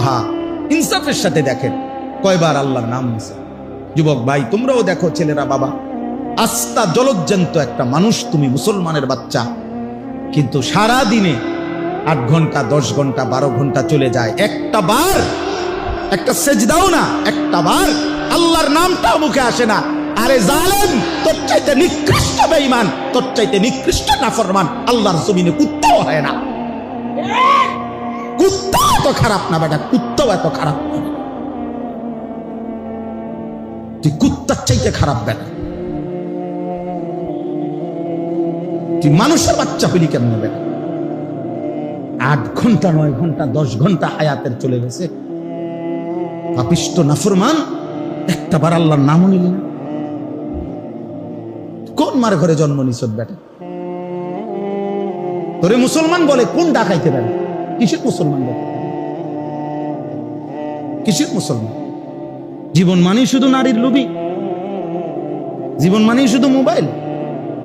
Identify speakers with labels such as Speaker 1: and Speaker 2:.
Speaker 1: আহা, ইনসাফের সাথে দেখেন কয়বার আল্লাহর নাম নিছে। যুবক ভাই, তোমরাও দেখো, ছেলেরা, বাবা, আস্থা জলজ্জান্ত একটা মানুষ, তুমি মুসলমানের বাচ্চা, কিন্তু সারা দিনে 8 ঘন্টা 10 ঘন্টা 12 ঘন্টা চলে যায়, একটা বার একটা সেজদাও না, একটা বার আল্লাহর নামটাও মুখে আসে না। আরে জালেম, তোর চাইতে নিকৃষ্ট বেঈমান, তোর চাইতে নিকৃষ্ট নাফরমান আল্লাহর জমিনে কুত্তাও হয় না। কুত্তা এত খারাপ না বেটা, কুত্তাও এত খারাপ না। তুই কুত্তার চাইতে খারাপ বেটা, তুই মানুষের বাচ্চা হইলি কেমন বেটা? 8 ঘন্টা 9 ঘন্টা 10 ঘন্টা হায়াতের চলে গেছে, পাপিষ্ট নাফরমান, একটা বার আল্লাহর নামও নিলি না। কোন মার ঘরে জন্ম নিছ বেটা? তোরে মুসলমান বলে, কোন ডাকাইতে পারে? কিসের মুসলমান বলে? কিসের মুসলমান? জীবন মানেই শুধু নারীর লোভী, জীবন মানেই শুধু মোবাইল।